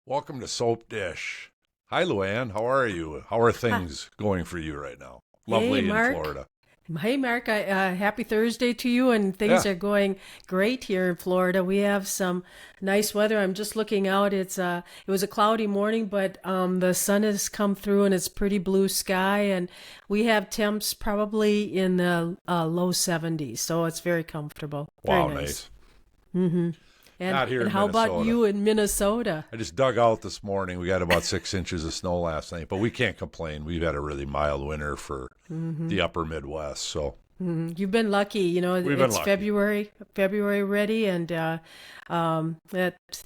Welcome to Soapdish. Hi, Luann. How are you? How are Hi. things going for you right now? Hey, Lovely in Mark. Florida. Hey, Mark. Happy Thursday to you. And things Yeah. are going great here in Florida. We have some nice weather. I'm just looking out. It was a cloudy morning, but the sun has come through and it's pretty blue sky. And we have temps probably in the low 70s, so it's very comfortable. Very Wow, nice. nice. Mm-hmm. And Not here and in how about Minnesota. you in Minnesota? I just dug out this morning. We got about 6 inches of snow last night, but we can't complain. We've had a really mild winter for the upper Midwest, so You've been lucky. we've been It's lucky. February already, and that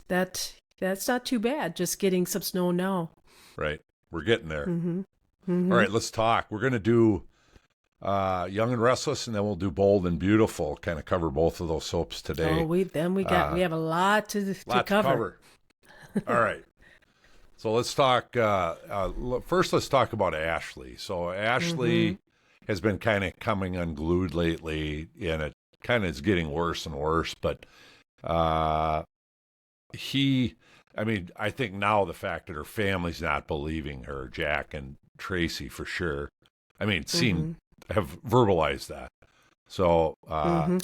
that's not too bad. Just getting some snow now. Right. We're getting there. Mm-hmm. All Mm-hmm. right, let's talk. We're going to do Young and Restless, and then we'll do Bold and Beautiful, kind of cover both of those soaps Oh, today. we Uh, have a lot to lot to cover. cover. All right. So let's talk. First, let's talk about Ashley. So Mm-hmm. Ashley has been kind of coming unglued lately, and it kind of is getting worse and worse. But uh, he, I mean, I think now the fact that her family's not believing her, Jack and Tracy for sure. I mean, seem Mm-hmm. have verbalized that. So Mm-hmm.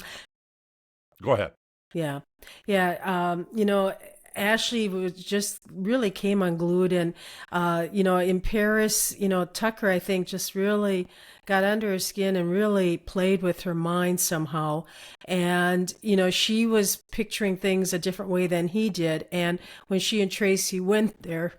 go ahead. Yeah. Yeah. Ashley was just really came unglued. And, in Paris, Tucker, I think, just really got under her skin and really played with her mind somehow. And, she was picturing things a different way than he did. And when she and Tracy went there,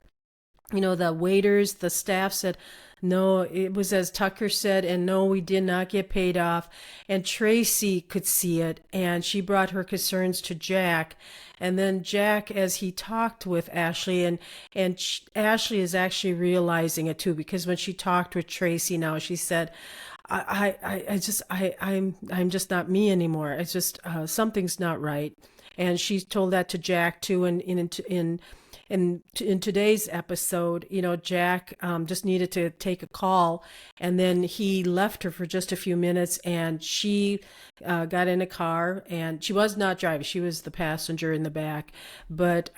the waiters, the staff said, no, it was as Tucker said, and no, we did not get paid off. And Tracy could see it, and she brought her concerns to Jack. And then Jack, as he talked with Ashley, and Ashley is actually realizing it too, because when she talked with Tracy now, she said, I'm just not me anymore. It's just something's not right, and she told that to Jack too. And in today's episode, Jack just needed to take a call, and then he left her for just a few minutes, and she got in a car, and she was not driving; she was the passenger in the back. But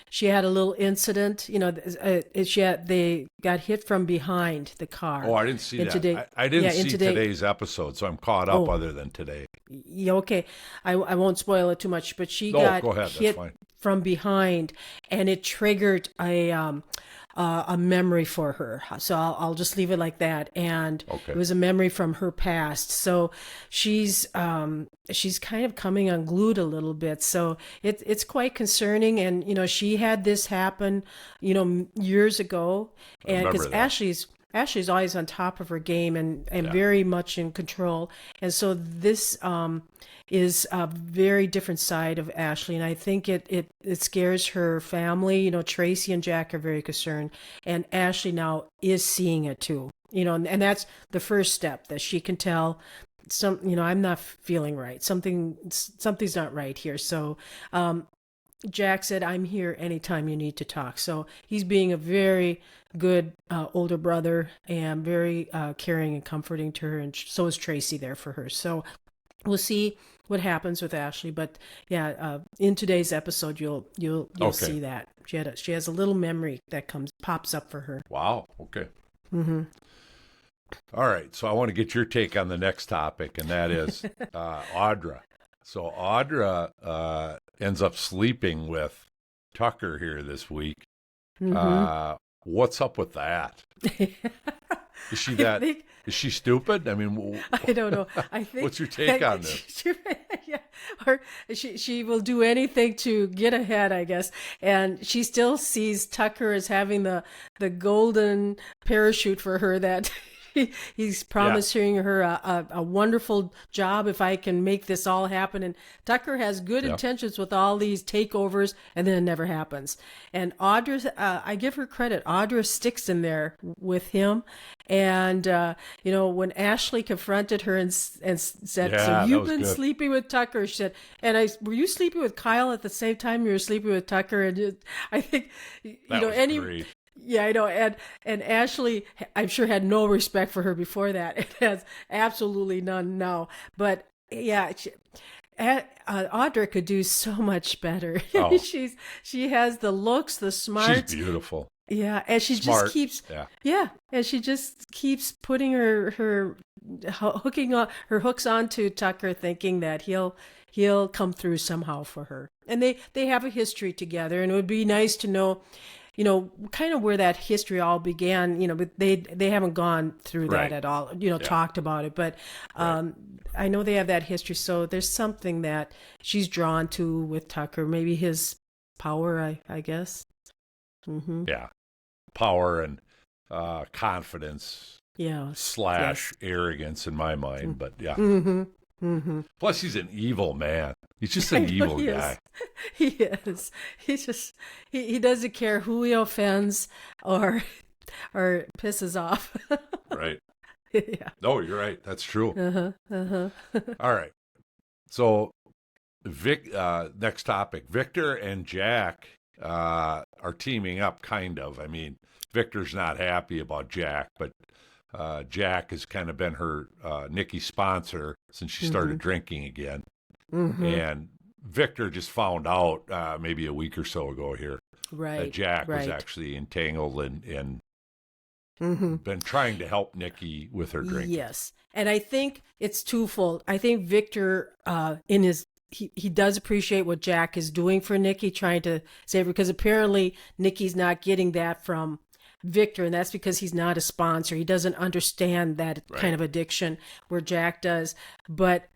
she had a little incident. They got hit from behind the Oh, car. I didn't see And that. today, I didn't yeah, in see today, today's episode, so I'm caught up oh, other than today. yeah, okay. I won't spoil it too much, but she No, got go ahead. That's hit fine. from behind, and it triggered a memory for her. So I'll just leave it like that. And it Okay. was a memory from her past. So she's kind of coming unglued a little bit. So it's quite concerning. And she had this happen, years ago, I and because remember that. Ashley's always on top of her game and Yeah. very much in control. And so this is a very different side of Ashley. And I think it scares her family. Tracy and Jack are very concerned. And Ashley now is seeing it too. And that's the first step that she can tell I'm not feeling right. Something's not right here. So Jack said, I'm here anytime you need to talk. So he's being a very good older brother and very caring and comforting to her. And so is Tracy there for her. So we'll see what happens with Ashley. But yeah, in today's episode, you'll Okay. see that she has a little memory that pops up for her. Wow. Okay. Mm-hmm. All right. So I want to get your take on the next topic, and that is Audra. So Audra ends up sleeping with Tucker here this week. Mm-hmm. Uh, what's up with that? Is she I that? think Is she stupid? I mean, I don't know. I think what's your take on this? yeah, or she will do anything to get ahead, I guess. And she still sees Tucker as having the golden parachute for her that he's Yeah. promising her a wonderful job if I can make this all happen. And Tucker has good Yeah. intentions with all these takeovers, and then it never happens. And Audra, I give her credit. Audra sticks in there with him. And when Ashley confronted her and said, "So Yeah. That you've was been good. sleeping with Tucker?" She said, "And were you sleeping with Kyle at the same time you were sleeping with Tucker?" And I think, That was any great. yeah, I know. And Ashley, I'm sure, had no respect for her before that. It has absolutely none now. But yeah, Audra could do so much better. Oh. She has the looks, the smarts. She's beautiful. Yeah, and she Smart. just keeps Yeah. and she just keeps putting her hooks onto Tucker, thinking that he'll come through somehow for her. And they have a history together, and it would be nice to know, kind of where that history all began, but they haven't gone through that at all, talked about it. But I know they have that history, so there's something that she's drawn to with Tucker, maybe his power, I guess. Mm-hmm. Yeah. Power and confidence. Yeah. / arrogance in my mind, but yeah. Mm-hmm. Mm-hmm. Plus, he's an evil man. He's just an evil guy. He is. He doesn't care who he offends or pisses off. Right. Yeah. No, you're right. That's true. Uh-huh. All right. So, next topic. Victor and Jack are teaming up, kind of. I mean, Victor's not happy about Jack, but Jack has kind of been her Nikki's sponsor since she started drinking again. Mm-hmm. And Victor just found out maybe a week or so ago here that Jack was actually entangled and been trying to help Nikki with her drinking. Yes. And I think it's twofold. I think Victor, he does appreciate what Jack is doing for Nikki, trying to save her, because apparently Nikki's not getting that from Victor, and that's because he's not a sponsor. He doesn't understand that kind of addiction where Jack does. But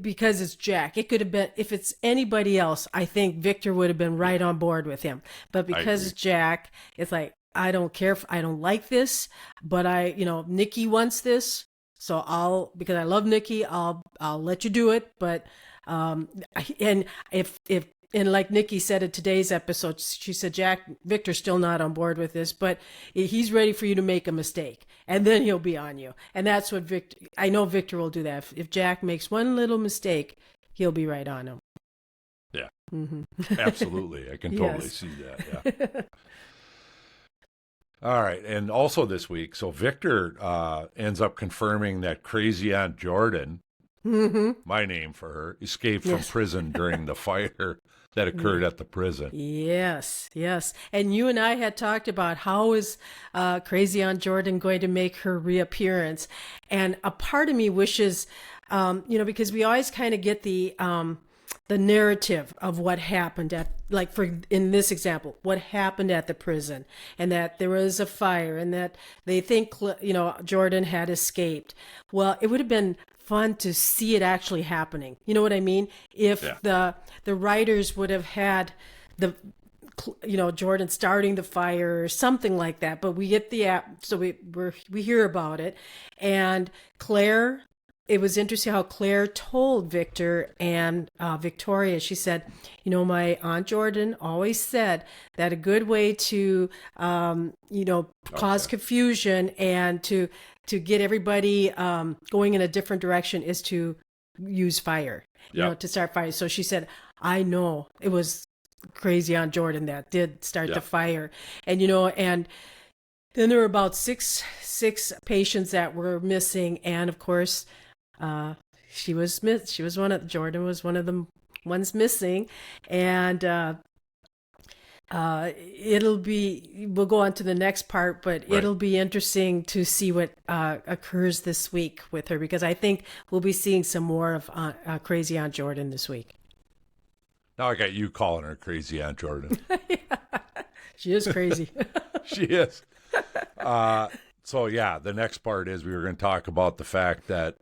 because it's Jack, it could have been, if it's anybody else, I think Victor would have been right on board with him. But because it's Jack, it's like, I don't care if I don't like this, but Nikki wants this, so because I love Nikki, I'll let you do it. But and if and like Nikki said in today's episode, she said, Victor's still not on board with this, but he's ready for you to make a mistake, and then he'll be on you. And that's what I know Victor will do that. If Jack makes one little mistake, he'll be right on him. Yeah, absolutely. I can totally see that. Yeah. All right. And also this week, so Victor ends up confirming that Crazy Aunt Jordan, my name for her, escaped from prison during the fire that occurred at the prison. Yes. And you and I had talked about how is Crazy Aunt Jordan going to make her reappearance. And a part of me wishes, because we always kind of get the narrative of what happened in this example, what happened at the prison, and that there was a fire, and that they think, Jordan had escaped. Well, it would have been fun to see it actually happening. You know what I mean? If the writers would have had Jordan starting the fire or something like that, but we get the so we hear about it, and Claire. It was interesting how Claire told Victor and Victoria. She said, my Aunt Jordan always said that a good way to, cause confusion and to get everybody going in a different direction is to use fire, to start fire. So she said, I know it was Crazy Aunt Jordan that did start the fire. And, and then there were about six patients that were missing. And of course, Jordan was one of the ones missing, and we'll go on to the next part, but it'll be interesting to see what occurs this week with her, because I think we'll be seeing some more of Crazy Aunt Jordan this week. Now I got you calling her Crazy Aunt Jordan. She is crazy. She is. So, the next part is we were going to talk about the fact that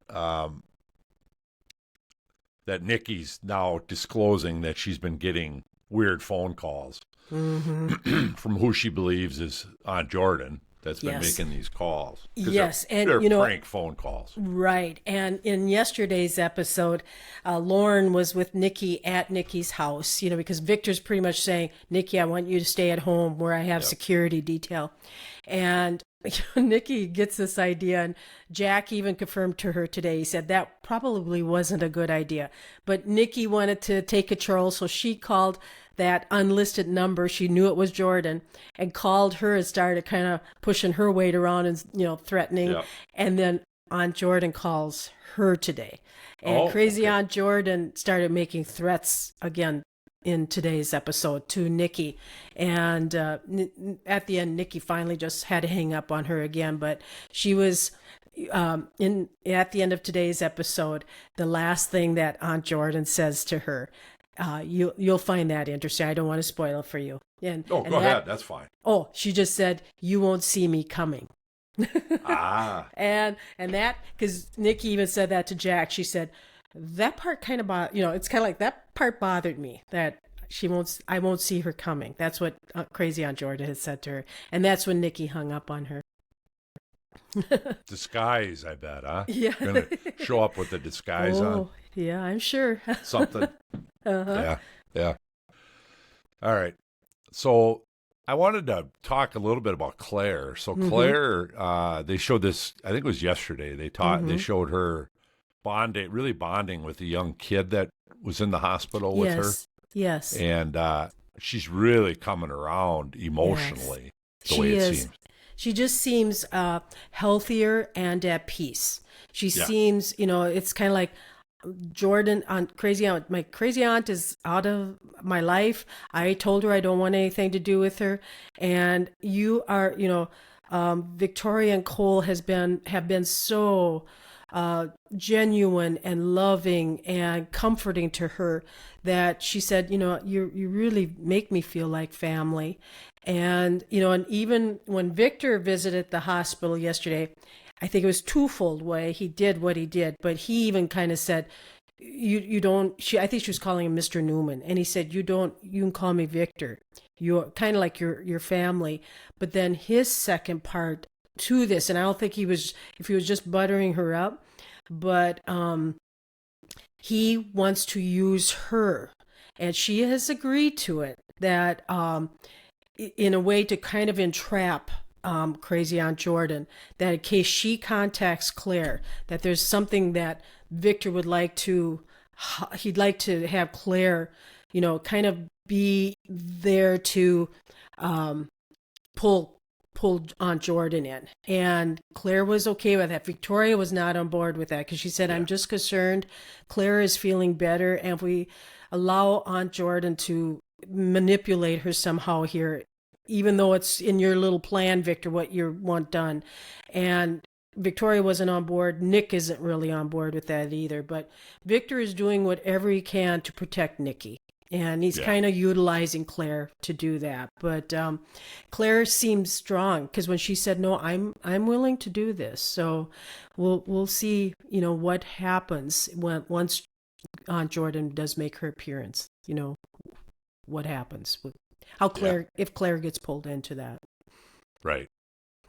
that Nikki's now disclosing that she's been getting weird phone calls from who she believes is Aunt Jordan that's been making these calls. Yes, they're prank phone calls. Right. And in yesterday's episode, Lauren was with Nikki at Nikki's house, because Victor's pretty much saying, Nikki, I want you to stay at home where I have security detail. And Nikki gets this idea, and Jack even confirmed to her today. He said that probably wasn't a good idea. But Nikki wanted to take control, so she called that unlisted number. She knew it was Jordan, and called her and started kind of pushing her weight around and threatening. And then Aunt Jordan calls her today. And crazy Aunt Jordan started making threats again in today's episode to Nikki. And at the end, Nikki finally just had to hang up on her again. But she was at the end of today's episode, the last thing that Aunt Jordan says to her, you'll find that interesting. I don't want to spoil it for you. Go ahead. That's fine. Oh, she just said, "You won't see me coming." And that, because Nikki even said that to Jack. She said that part kind of it's kind of like that part bothered me, that I won't see her coming. That's what crazy Aunt Jordan had said to her, and that's when Nikki hung up on her. Disguise, I bet, huh? Yeah. Gonna show up with the disguise on. Yeah, I'm sure. Something. Yeah. All right. So I wanted to talk a little bit about Claire. So Claire, they showed this, I think it was yesterday. They showed her really bonding with the young kid that was in the hospital with her. Yes. And she's really coming around emotionally, the way it seems. She just seems healthier and at peace. She seems, it's kind of like Jordan, crazy aunt. My crazy aunt is out of my life. I told her I don't want anything to do with her. And you are, Victoria and Cole have been so genuine and loving and comforting to her, that she said, you really make me feel like family. And, and even when Victor visited the hospital yesterday, I think it was twofold way he did what he did, but he even kind of said, I think she was calling him Mr. Newman. And he said, you can call me Victor. You're kind of like your family. But then his second part to this, and I don't think if he was just buttering her up, but he wants to use her, and she has agreed to it, that in a way to kind of entrap crazy Aunt Jordan, that in case she contacts Claire, that there's something that Victor would he'd like to have Claire, kind of be there to pull Aunt Jordan in. And Claire was okay with that. Victoria was not on board with that, because she said, I'm just concerned Claire is feeling better, and if we allow Aunt Jordan to manipulate her somehow here, even though it's in your little plan, Victor, what you want done. And Victoria wasn't on board. Nick isn't really on board with that either. But Victor is doing whatever he can to protect Nikki. And he's kind of utilizing Claire to do that. But Claire seems strong, because when she said, no, I'm willing to do this. So we'll see, what happens once Aunt Jordan does make her appearance, what happens. How if Claire gets pulled into that. Right.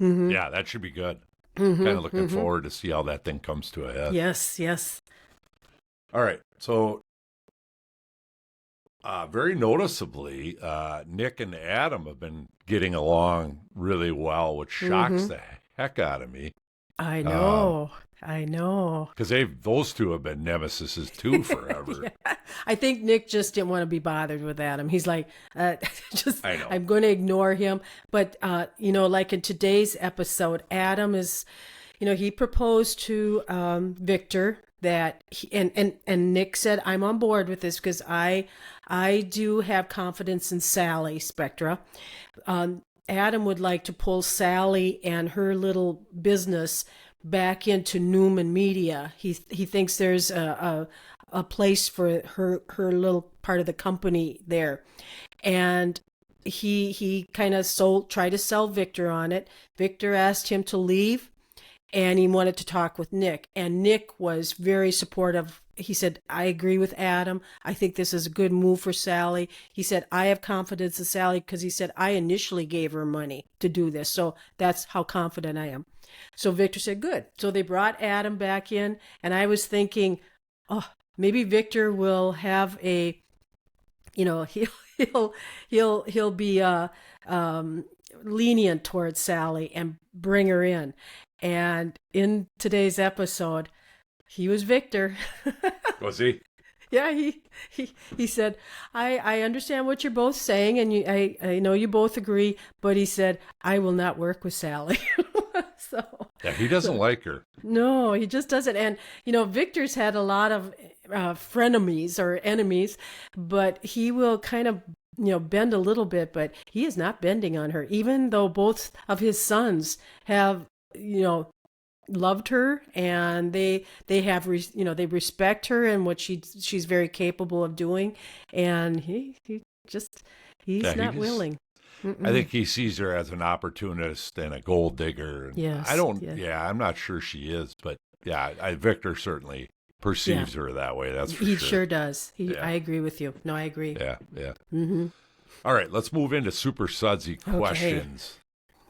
Mm-hmm. Yeah, that should be good. Kind of looking forward to see how that thing comes to a head. Yes. All right. So very noticeably, Nick and Adam have been getting along really well, which shocks the heck out of me. I know. Because those two have been nemesises too forever. I think Nick just didn't want to be bothered with Adam. He's like, I know. I'm going to ignore him. But, like in today's episode, Adam is, he proposed to Victor that, and Nick said, I'm on board with this because I do have confidence in Sally Spectra. Adam would like to pull Sally and her little business back into Newman Media. He thinks there's a place for her little part of the company there, and he kind of tried to sell Victor on it. Victor asked him to leave, and he wanted to talk with Nick, and Nick was very supportive. He said, I agree with Adam. I think this is a good move for Sally. He said, I have confidence in Sally, because he said, I initially gave her money to do this. So that's how confident I am. So Victor said, good. So they brought Adam back in, and I was thinking, maybe Victor will have a, he'll be lenient towards Sally and bring her in. And in today's episode, he was Victor. Was he? Yeah, he said, I understand what you're both saying, and I know you both agree, but he said, I will not work with Sally. So Yeah, he doesn't like her. No, he just doesn't. And, Victor's had a lot of frenemies or enemies, but he will kind of, bend a little bit, but he is not bending on her, even though both of his sons have, loved her, and they have, they respect her and what she's very capable of doing. And he's not willing. I think he sees her as an opportunist and a gold digger. And yes. I'm not sure she is, but Victor certainly perceives her that way. That's for he sure. Sure does. I agree with you. No, I agree. Yeah. Mm-hmm. All right, let's move into Super SUDSY questions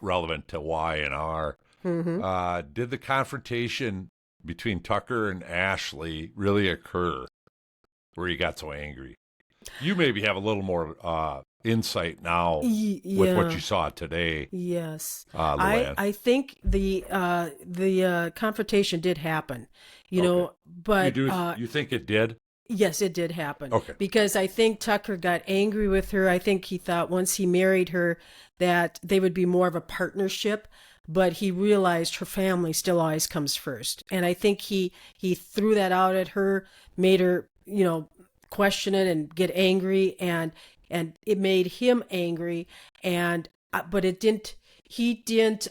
relevant to Y and R. Mm-hmm. Did the confrontation between Tucker and Ashley really occur where he got so angry? You maybe have a little more insight now with what you saw today. Yes, I think the confrontation did happen. But you think it did? Yes, it did happen. Okay, because I think Tucker got angry with her. I think he thought once he married her that they would be more of a partnership. But he realized her family still always comes first, and I think he threw that out at her, made her question it and get angry, and it made him angry, and but it didn't. He didn't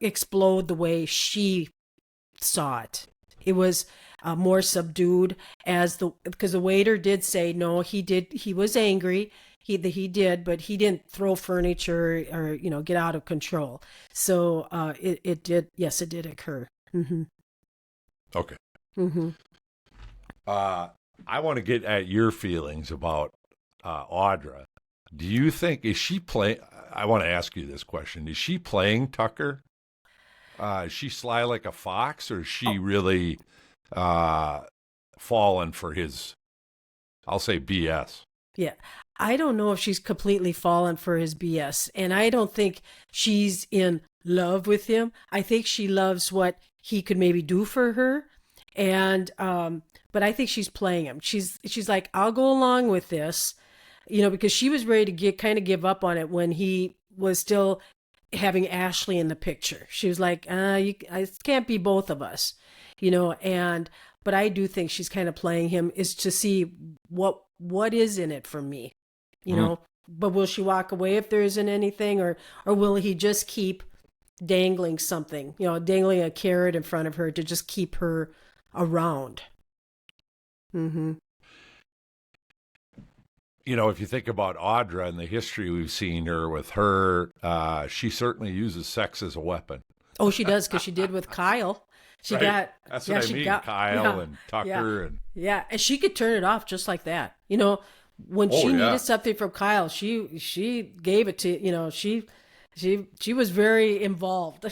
explode the way she saw it. It was more subdued, because the waiter did say no. He was angry. He did, but he didn't throw furniture or get out of control. So it did. Yes, it did occur. Mm-hmm. Okay. Mm-hmm. I want to get at your feelings about Audra. Do you think, is she playing? I want to ask you this question: is she playing Tucker? Is she sly like a fox, or is she really fallen for his, I'll say, BS? Yeah. I don't know if she's completely fallen for his BS, and I don't think she's in love with him. I think she loves what he could maybe do for her, and but I think she's playing him. She's like, I'll go along with this, because she was ready to give up on it when he was still having Ashley in the picture. She was like, it can't be both of us, but I do think she's kind of playing him, is to see what is in it for me, but will she walk away if there isn't anything, or will he just keep dangling something, dangling a carrot in front of her to just keep her around? Mm-hmm. If you think about Audra and the history we've seen her with her, she certainly uses sex as a weapon. Oh, she does, because she did with Kyle. She right? That's what I mean. Kyle and Tucker and she could turn it off just like that. When she needed something from Kyle, she gave it to she was very involved.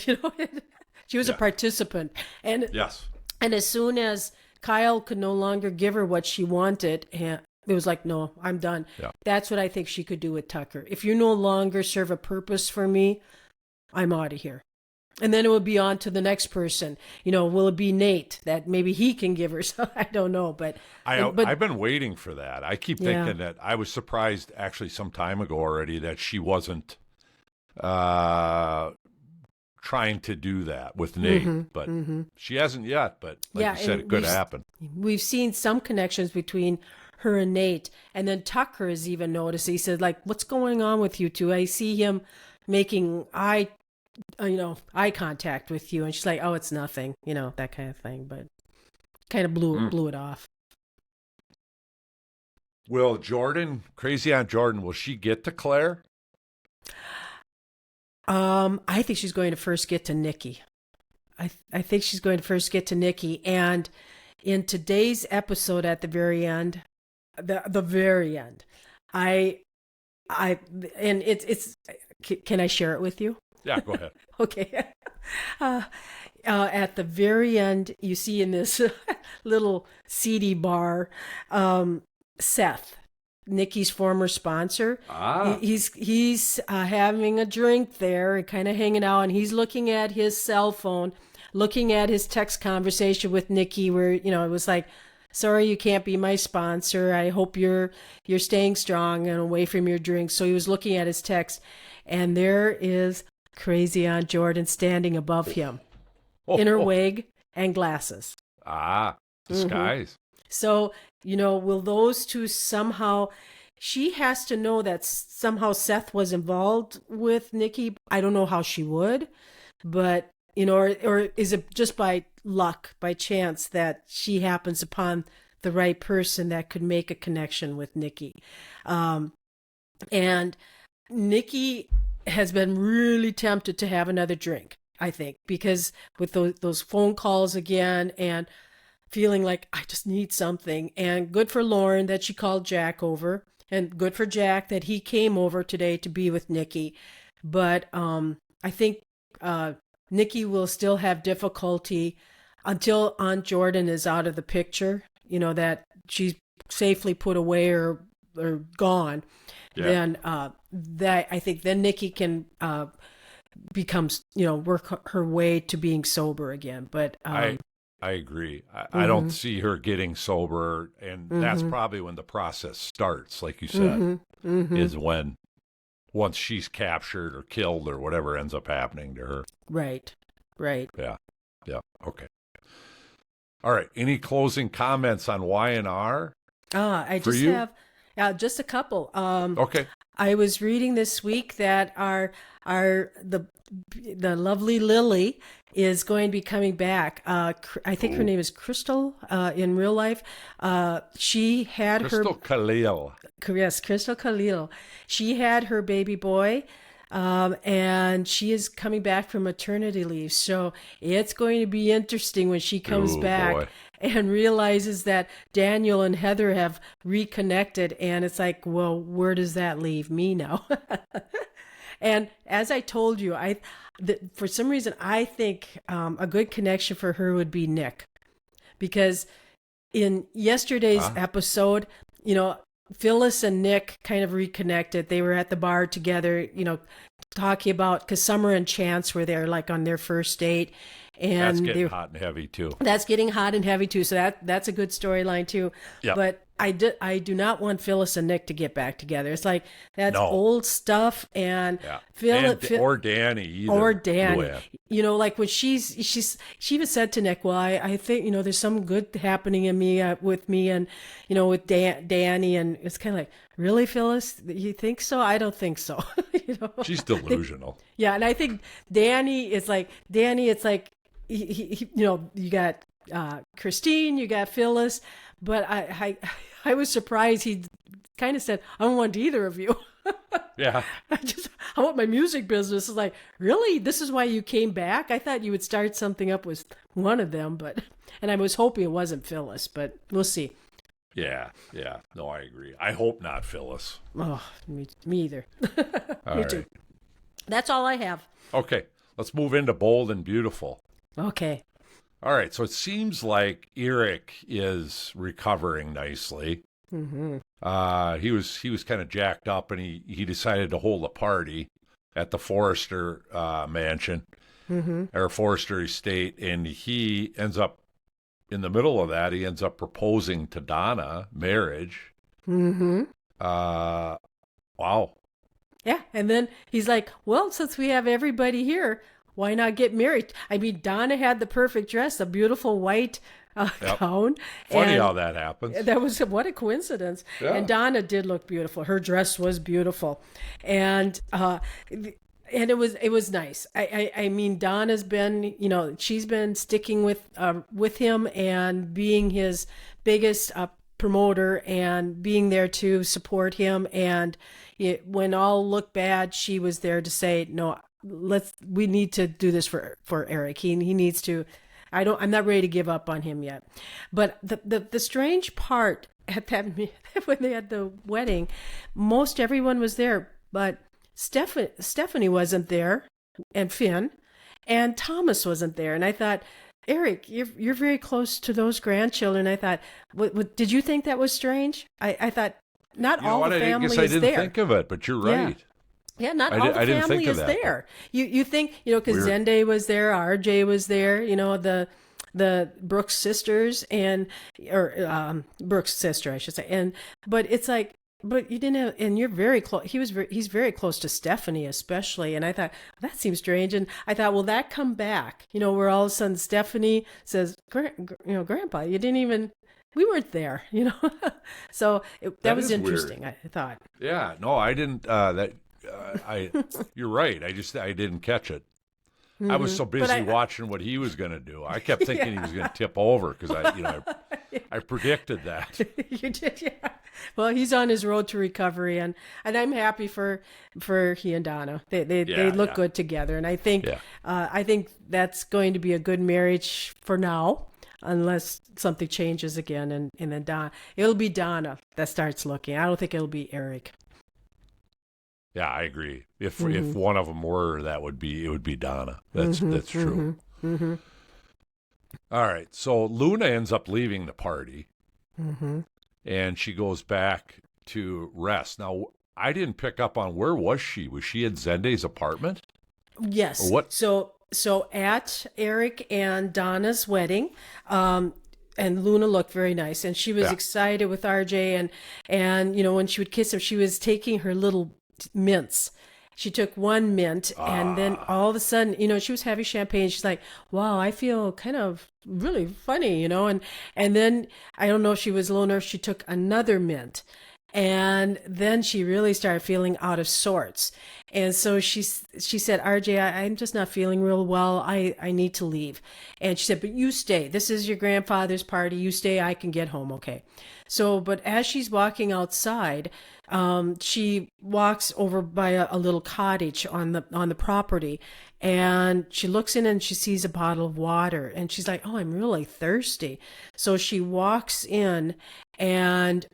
She was a participant, and yes. And as soon as Kyle could no longer give her what she wanted, and it was like, no, I'm done. Yeah. That's what I think she could do with Tucker. If you no longer serve a purpose for me, I'm out of here. And then it would be on to the next person. Will it be Nate that maybe he can give her? So I don't know, but I've been waiting for that. I keep thinking that I was surprised actually some time ago already that she wasn't trying to do that with Nate, but she hasn't yet. But like you said, it could happen. We've seen some connections between her and Nate, and then Tucker has even noticed. He said, like, what's going on with you two? I see him making eye contact with you, and she's like, oh, it's nothing, that kind of thing, but kind of blew it off. Will Jordan, Crazy Aunt Jordan, will she get to Claire? I think she's going to first get to Nikki. I think she's going to first get to Nikki, and in today's episode at the very end, the very end, it's can I share it with you? Yeah, go ahead. Okay. At the very end, you see in this little seedy bar, Seth, Nikki's former sponsor. He's having a drink there and kind of hanging out, and he's looking at his cell phone, looking at his text conversation with Nikki, where it was like, sorry, you can't be my sponsor. I hope you're staying strong and away from your drink. So he was looking at his text, and there is crazy on Jordan standing above him Oh, in her oh. wig and glasses. Disguise. So, will those two somehow, she has to know that somehow Seth was involved with Nikki. I don't know how she would, but, or is it just by luck, by chance that she happens upon the right person that could make a connection with Nikki? And Nikki has been really tempted to have another drink, I think, because with those phone calls again and feeling like I just need something. And good for Lauren that she called Jack over, and good for Jack that he came over today to be with Nikki. But I think Nikki will still have difficulty until Aunt Jordan is out of the picture, that she's safely put away or gone. Yeah. Then that I think then Nikki can becomes work her way to being sober again. But I agree. I don't see her getting sober, and that's probably when the process starts, like you said, is when once she's captured or killed or whatever ends up happening to her. Right. Yeah. Okay. All right. Any closing comments on Y&R? I For just you? have just a couple. Okay. I was reading this week that the lovely Lily is going to be coming back. I think her name is Crystal in real life. She had Crystal Khalil. Yes, Crystal Khalil. She had her baby boy, and she is coming back from maternity leave. So it's going to be interesting when she comes back. Boy. And realizes that Daniel and Heather have reconnected, and it's like, well, where does that leave me now? And as I told you, for some reason, I think a good connection for her would be Nick, because in yesterday's episode, Phyllis and Nick kind of reconnected. They were at the bar together, talking about, because Summer and Chance were there, like on their first date. And that's getting hot and heavy too. That's getting hot and heavy too. So that's a good storyline too. Yep. But I do not want Phyllis and Nick to get back together. It's like that's No. old stuff. And or Danny either. Or Danny. Yeah. Like when she even said to Nick, well, I think, there's some good happening in me with me and, with Danny. And it's kind of like, really, Phyllis? You think so? I don't think so. She's delusional. Yeah. And I think Danny, it's like, he, you got Christine, you got Phyllis, but I was surprised he kind of said, I don't want either of you. Yeah. I want my music business. It's like, really? This is why you came back? I thought you would start something up with one of them, and I was hoping it wasn't Phyllis, but we'll see. Yeah. No, I agree. I hope not Phyllis. Oh, me either. All Me right. too. That's all I have. Okay. Let's move into Bold and Beautiful. Okay. All right. So it seems like Eric is recovering nicely. Mm-hmm. He was kind of jacked up, and he decided to hold a party at the Forrester mansion, or Forrester estate, and he ends up in the middle of that. He ends up proposing to Donna, marriage. Mm-hmm. Wow. Yeah, and then he's like, well, since we have everybody here, why not get married? I mean, Donna had the perfect dress, a beautiful white gown. Funny how that happens. That was, what a coincidence. Yeah. And Donna did look beautiful. Her dress was beautiful. And it was nice. I mean, Donna's been, she's been sticking with him and being his biggest promoter and being there to support him. And when all looked bad, she was there to say, no, we need to do this for Eric. He needs to. I'm not ready to give up on him yet. But the strange part at that when they had the wedding, most everyone was there, but Stephanie wasn't there, and Finn, and Thomas wasn't there. And I thought, Eric, you're very close to those grandchildren. I thought, what did you think that was strange? I thought not all the family is there. I didn't think of it, but you're right. Yeah, not all the family is there. You think, because Zende was there, RJ was there, the Brooks sisters or Brooks sister, I should say. But it's like, but you didn't have, and you're very close. He's very close to Stephanie, especially. And I thought that seems strange. And I thought, will that come back? Where all of a sudden Stephanie says, Grandpa, you didn't even, we weren't there. So that That was is weird. interesting. I thought. Yeah, no, I didn't. You're right. I didn't catch it. I was so busy watching what he was going to do. I kept thinking he was going to tip over because I predicted that. You did, yeah. Well, he's on his road to recovery, and I'm happy for he and Donna. They look good together, and I think that's going to be a good marriage for now, unless something changes again, and then it'll be Donna that starts looking. I don't think it'll be Eric. Yeah, I agree. If one of them were, it would be Donna. That's true. Mm-hmm. All right, so Luna ends up leaving the party, Mm-hmm. and she goes back to rest. Now, I didn't pick up on where was she? Was she at Zende's apartment? Yes. Or what? So at Eric and Donna's wedding, and Luna looked very nice, and she was excited with RJ, and when she would kiss him, she was taking her little mints. She took one mint, and then all of a sudden, she was having champagne. She's like, wow, I feel kind of really funny, and then I don't know if she was alone or if she took another mint. And then she really started feeling out of sorts. And so she said, RJ, I'm just not feeling real well. I need to leave. And she said, but you stay. This is your grandfather's party. You stay. I can get home. Okay. So, but as she's walking outside, she walks over by a little cottage on the property, and she looks in and she sees a bottle of water, and she's like, oh, I'm really thirsty. So she walks in and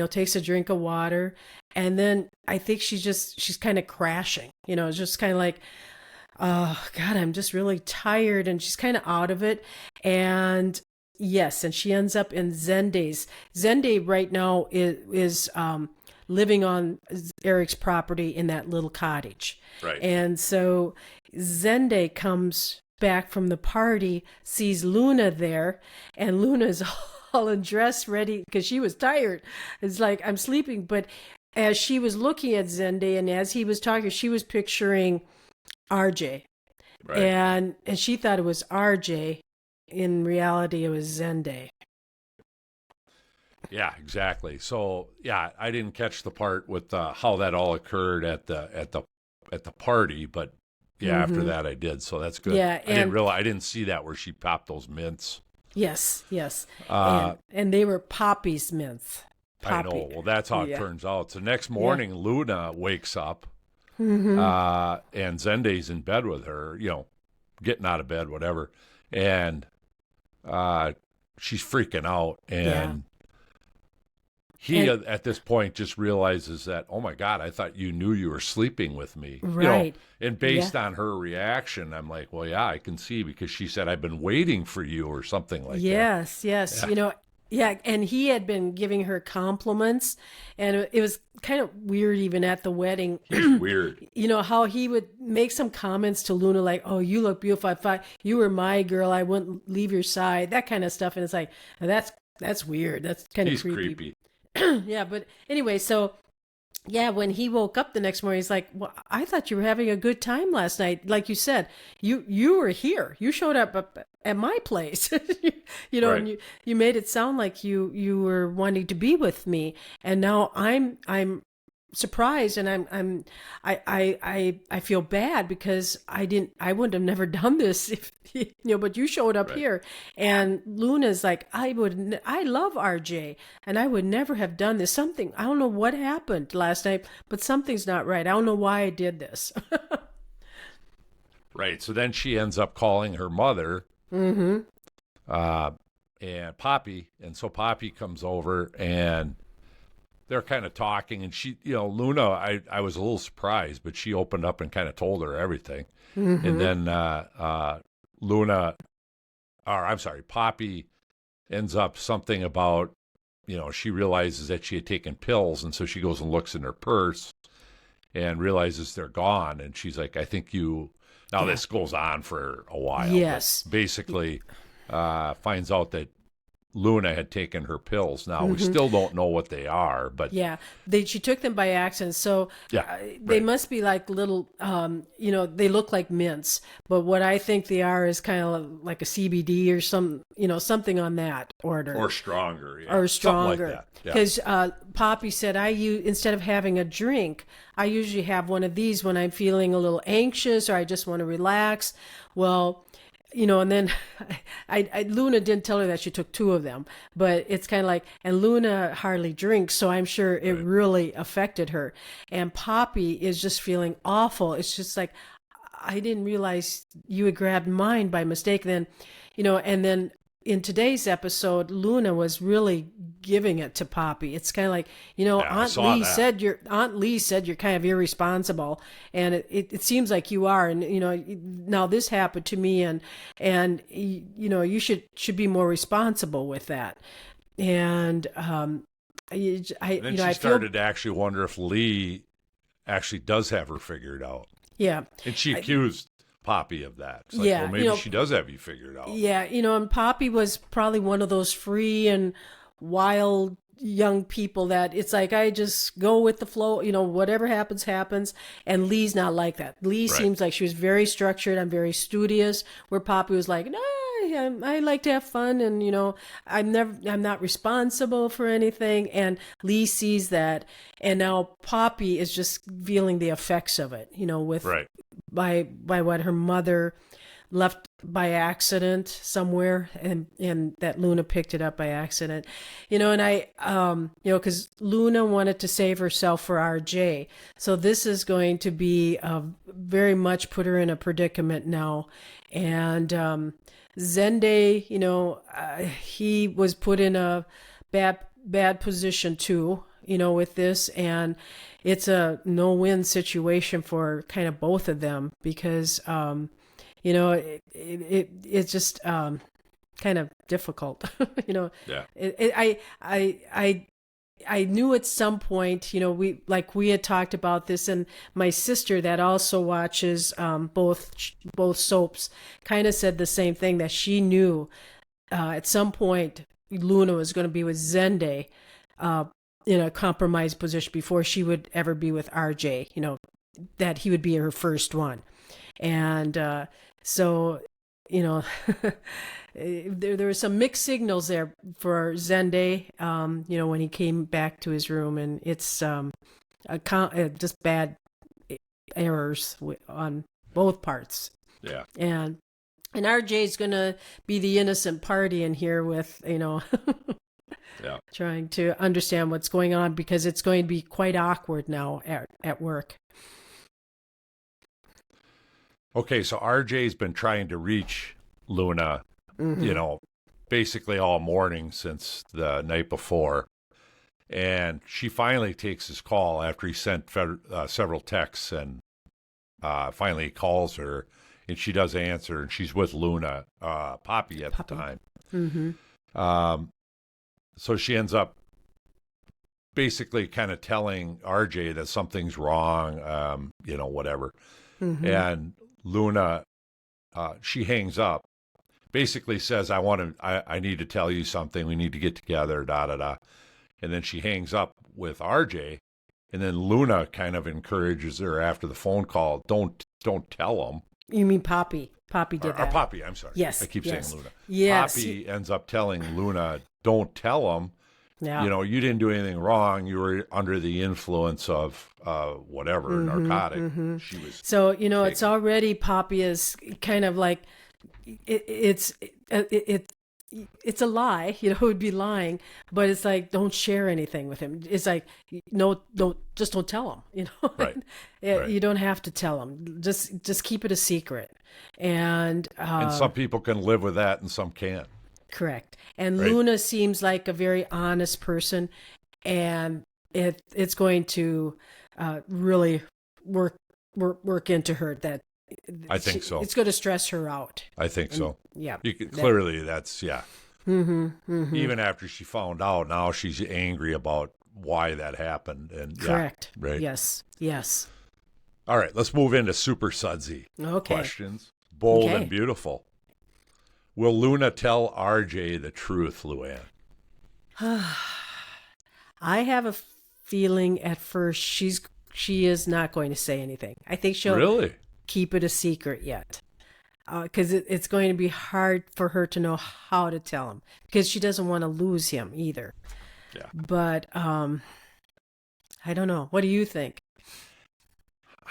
takes a drink of water, and then I think she's kind of crashing. It's just kind of like, oh God, I'm just really tired, and she's kind of out of it. And yes, and she ends up in Zende's. Zende right now is living on Eric's property in that little cottage. Right. And so Zende comes back from the party, sees Luna there, and Luna's all undressed, ready, because she was tired. It's like, I'm sleeping. But as she was looking at Zende and as he was talking, she was picturing RJ. Right. And she thought it was RJ. In reality, it was Zende. Yeah, exactly. So, yeah, I didn't catch the part with how that all occurred at the party, but after that I did. So that's good. Yeah, I didn't see that where she popped those mints. Yes. And they were Poppy's mints. I know. Well, that's how it turns out. So next morning, Luna wakes up, Mm-hmm. and Zende's in bed with her, getting out of bed, whatever, and she's freaking out, and he at this point just realizes that, oh my God, I thought you knew you were sleeping with me. Right. And based on her reaction, I'm like, well, yeah, I can see, because she said, I've been waiting for you or something like that. Yes. Yeah. And he had been giving her compliments, and it was kind of weird even at the wedding. It's weird. How he would make some comments to Luna like, oh, you look beautiful. I thought you were my girl. I wouldn't leave your side, that kind of stuff. And it's like, that's weird. That's kind of creepy. Yeah, but anyway, so when he woke up the next morning, he's like, well, I thought you were having a good time last night. Like you said, you were here. You showed up at my place, right. And you made it sound like you were wanting to be with me. And now I'm surprised, and I feel bad because I wouldn't have never done this if but you showed up here. And Luna's like, I love RJ, and I would never have done this. Something, I don't know what happened last night, but something's not right. I don't know why I did this. Right. So then she ends up calling her mother, Mm-hmm. And Poppy, and so Poppy comes over, and they're kind of talking, and she, Luna, I was a little surprised, but she opened up and kind of told her everything. Mm-hmm. And then Poppy ends up something about, she realizes that she had taken pills, and so she goes and looks in her purse and realizes they're gone, and she's like, I think this goes on for a while. Yes. Basically, finds out that Luna had taken her pills. Now, we still don't know what they are, but Yeah, she took them by accident, so yeah, they right. must be like little, they look like mints, but what I think they are is kind of like a CBD or something on that order. Or stronger, yeah. Or Something like stronger. that. Yeah. Because Poppy said, instead of having a drink, I usually have one of these when I'm feeling a little anxious or I just want to relax. Well, and then Luna didn't tell her that she took two of them, but it's kind of like, and Luna hardly drinks, so I'm sure it really affected her. And Poppy is just feeling awful. It's just like, I didn't realize you had grabbed mine by mistake. Then, and then in today's episode, Luna was really giving it to Poppy. It's kind of like, Aunt Lee said you're kind of irresponsible, and it seems like you are. And now this happened to me, and you should be more responsible with that. And then she started to actually wonder if Lee actually does have her figured out. Yeah, and she accused Poppy of that. It's like, well, maybe she does have you figured out. Yeah, and Poppy was probably one of those free and wild young people that it's like, I just go with the flow, whatever happens, happens. And Lee's not like that. Lee seems like she was very structured. I'm very studious, where Poppy was like, no, I like to have fun, and I'm not responsible for anything. And Lee sees that, and now Poppy is just feeling the effects of it, with by what her mother left by accident somewhere, and that Luna picked it up by accident, and I, because Luna wanted to save herself for RJ. So this is going to be very much put her in a predicament now. And Zende, he was put in a bad position too, with this, and it's a no-win situation for kind of both of them, because it's just kind of difficult. Yeah. I knew at some point, we had talked about this, and my sister that also watches both soaps kind of said the same thing, that she knew at some point Luna was going to be with Zende in a compromised position before she would ever be with RJ, that he would be her first one. And so, there were some mixed signals there for Zende, when he came back to his room, and it's just bad errors on both parts. Yeah. And RJ's going to be the innocent party in here with, yeah, trying to understand what's going on, because it's going to be quite awkward now at work. Okay, so RJ's been trying to reach Luna, basically all morning since the night before. And she finally takes his call after he sent several texts, and finally he calls her, and she does answer, and she's with Luna, Poppy at the time. Mm-hmm. So she ends up basically kind of telling RJ that something's wrong, whatever. Mm-hmm. And Luna, she hangs up, basically says, I need to tell you something. We need to get together, da-da-da. And then she hangs up with RJ, and then Luna kind of encourages her after the phone call, don't tell him. You mean Poppy? Poppy did that. Poppy, I'm sorry. Yes. I keep saying Luna. Yes. Poppy ends up telling Luna, don't tell him. Yeah. You didn't do anything wrong. You were under the influence of whatever, narcotic. Mm-hmm. She was. So, it's already, Poppy is kind of like, it's a lie, it would be lying, but it's like, don't share anything with him. It's like, no, just don't tell him, Right. Right. You don't have to tell him. Just keep it a secret. And some people can live with that and some can't. Correct. And Right. Luna seems like a very honest person, and it's going to really work into her. That I think so. It's going to stress her out. I think so. Yeah. Clearly, that's, yeah. Mm-hmm, mm-hmm. Even after she found out, now she's angry about why that happened. And correct. Yeah, right. Yes. All right, let's move into Super SUDSY Okay. questions. Bold Okay. and beautiful. Will Luna tell RJ the truth, Luann? I have a feeling at first she is not going to say anything. I think she'll Really? keep it a secret yet. Because it's going to be hard for her to know how to tell him, because she doesn't want to lose him either. Yeah. But I don't know. What do you think?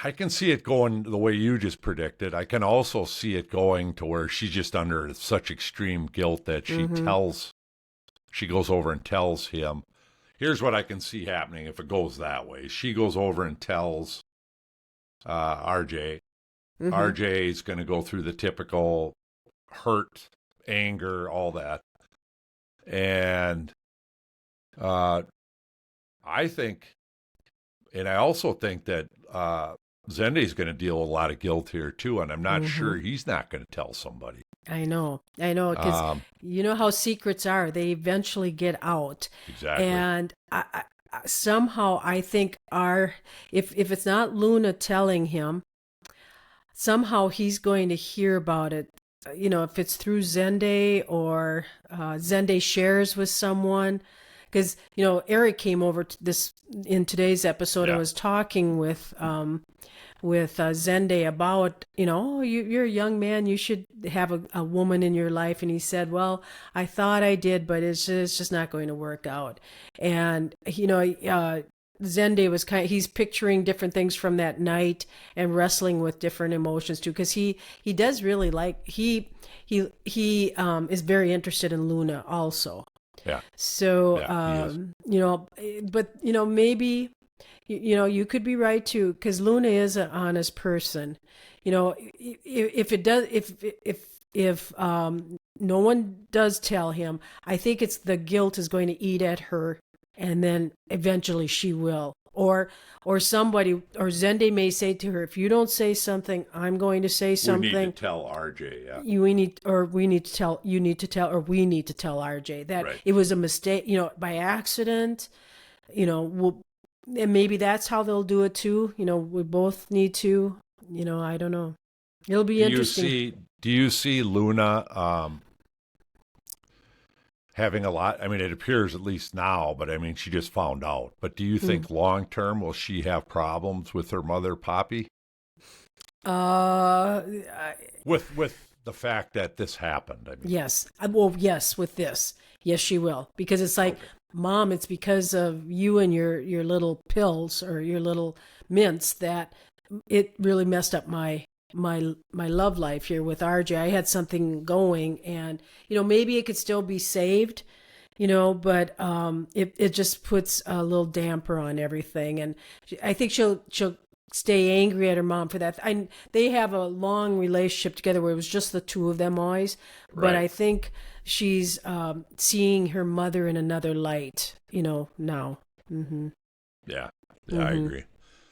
I can see it going the way you just predicted. I can also see it going to where she's just under such extreme guilt that she goes over and tells him. Here's what I can see happening if it goes that way. She goes over and tells RJ. RJ is going to go through the typical hurt, anger, all that. And I think, and I also think that Zende's going to deal with a lot of guilt here too, and I'm not sure he's not going to tell somebody. I know, because you know how secrets are. They eventually get out. Exactly. And somehow I think if it's not Luna telling him, somehow he's going to hear about it. If it's through Zende, or Zende shares with someone. Because, Eric came over to this in today's episode. Yeah. I was talking with Zende about, you're a young man, you should have a woman in your life. And he said, well, I thought I did, but it's just not going to work out. And, Zende was he's picturing different things from that night and wrestling with different emotions too. Cause he does really he is very interested in Luna also. Yeah. So, but maybe, you could be right too, because Luna is an honest person. If it does, if no one does tell him, I think it's the guilt is going to eat at her, and then eventually she will. Or somebody, or Zende may say to her, if you don't say something, I'm going to say something. We need to tell RJ, yeah. We need to tell RJ that it was a mistake, by accident, and maybe that's how they'll do it too. We both need to, I don't know. It'll be interesting. Do you see Luna having a lot? I mean, it appears at least now, but I mean, she just found out. But do you think long term will she have problems with her mother, Poppy? With the fact that this happened. I mean. Yes. Well, yes, with this. Yes, she will. Because it's like, Mom, it's because of you and your little pills or your little mints that it really messed up my love life here with RJ. I had something going, and maybe it could still be saved, but it just puts a little damper on everything. And I think she'll stay angry at her mom for that. They have a long relationship together where it was just the two of them always. Right. But I think she's seeing her mother in another light, now. Mm-hmm. Yeah, I agree.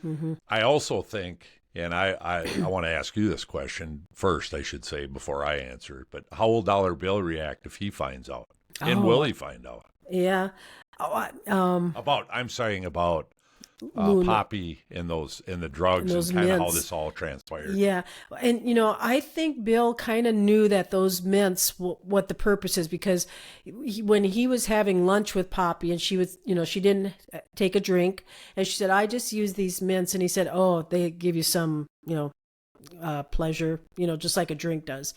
Mm-hmm. I also think, and I want to ask you this question first, I should say, before I answer it, but how will Dollar Bill react if he finds out? And will he find out? Yeah. I'm saying about Poppy and the drugs and kind of how this all transpired. Yeah. And, I think Bill kind of knew that those mints, what the purpose is, because when he was having lunch with Poppy and she was, she didn't take a drink, and she said, I just use these mints. And he said, oh, they give you some, pleasure, just like a drink does.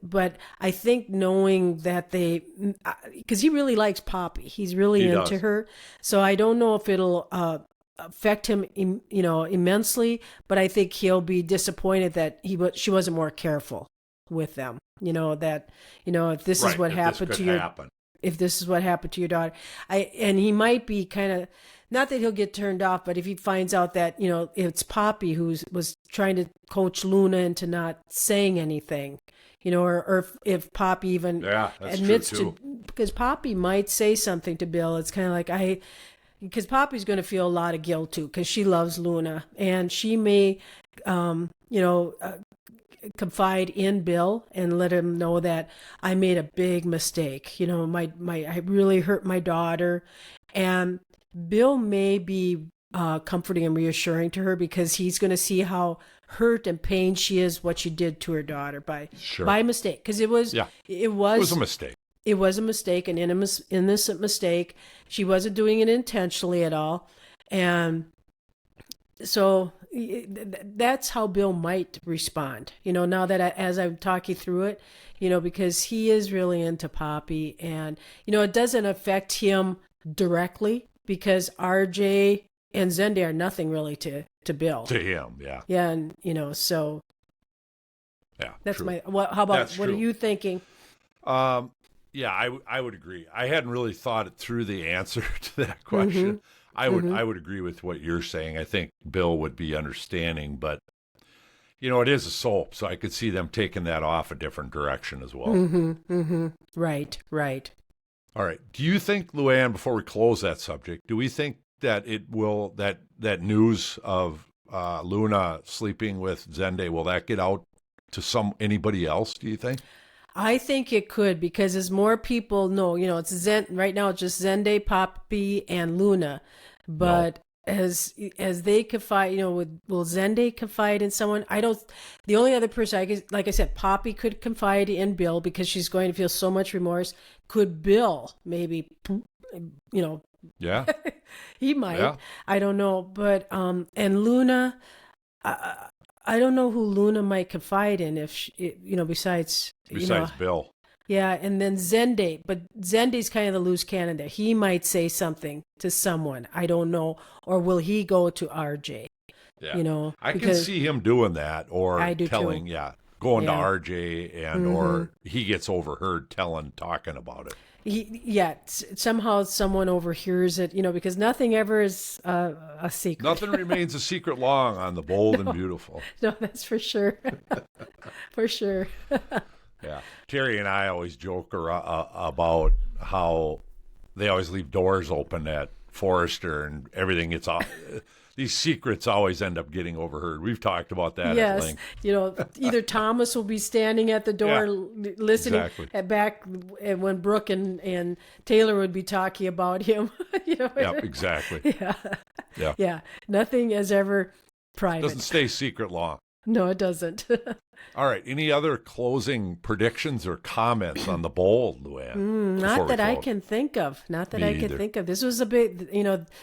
But I think knowing that because he really likes Poppy, he's really into her. So I don't know if it'll, affect him, immensely, but I think he'll be disappointed that she wasn't more careful with them. If this is what happened to if this is what happened to your daughter, and he might be kind of, not that he'll get turned off, but if he finds out that it's Poppy who was trying to coach Luna into not saying anything, or if Poppy even admits to, because Poppy might say something to Bill. It's kind of like because Poppy's going to feel a lot of guilt too, because she loves Luna, and she may, confide in Bill and let him know that I made a big mistake. I really hurt my daughter, and Bill may be comforting and reassuring to her, because he's going to see how hurt and pain she is what she did to her daughter by mistake, because it was a mistake. It was a mistake, an innocent mistake. She wasn't doing it intentionally at all, and so that's how Bill might respond. Now that as I'm talking through it, because he is really into Poppy, and it doesn't affect him directly because RJ and Zende are nothing really to Bill. To him, yeah. Yeah, and so yeah, that's true. how about That's what true. are you thinking? Yeah, I would agree. I hadn't really thought it through the answer to that question. I would agree with what you're saying. I think Bill would be understanding, but it is a soap, so I could see them taking that off a different direction as well. Right. All right. Do you think, Luann, before we close that subject, do we think that it will that news of Luna sleeping with Zende, will that get out to anybody else, do you think? I think it could, because as more people know, it's right now it's just Zende, Poppy, and Luna. But as they confide, will Zende confide in someone? The only other person, like I said, Poppy could confide in Bill because she's going to feel so much remorse. Could Bill maybe, Yeah. he might. Yeah. I don't know. But, and Luna, I don't know who Luna might confide in if she, besides Bill. Yeah, and then Zende, but Zende's kind of the loose cannon there. He might say something to someone. I don't know, or will he go to RJ? Yeah, I can see him doing that, or telling, too. Going to RJ, and or he gets overheard talking about it. Somehow someone overhears it, because nothing ever is a secret. Nothing remains a secret long on the Bold and Beautiful. No, that's for sure. For sure. Yeah. Terry and I always joke about how they always leave doors open at Forrester, and everything gets off. These secrets always end up getting overheard. We've talked about that at length. Either Thomas will be standing at the door listening back when Brooke and Taylor would be talking about him. Yeah, exactly. Yeah. Nothing is ever private. Doesn't stay secret long. No, it doesn't. All right. Any other closing predictions or comments on the Bold, Luann? Not that I can think of. This was a big,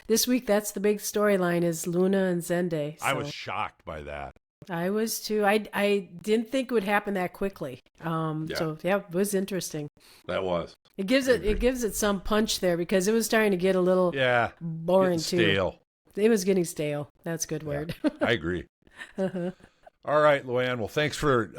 this week, that's the big storyline is Luna and Zende. So. I was shocked by that. I was too. I didn't think it would happen that quickly. So yeah, it was interesting. That was. It gives it some punch there, because it was starting to get a little boring too. Stale. It was getting stale. That's a good word. I agree. All right, Luann. Well, thanks for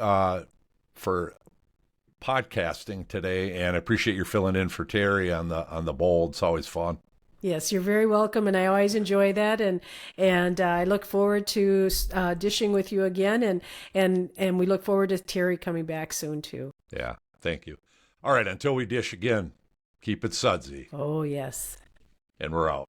podcasting today, and I appreciate your filling in for Terry on the Bold. It's always fun. Yes, you're very welcome, and I always enjoy that, and I look forward to dishing with you again, and we look forward to Terry coming back soon too. Yeah, thank you. All right, until we dish again, keep it sudsy. Oh yes. And we're out.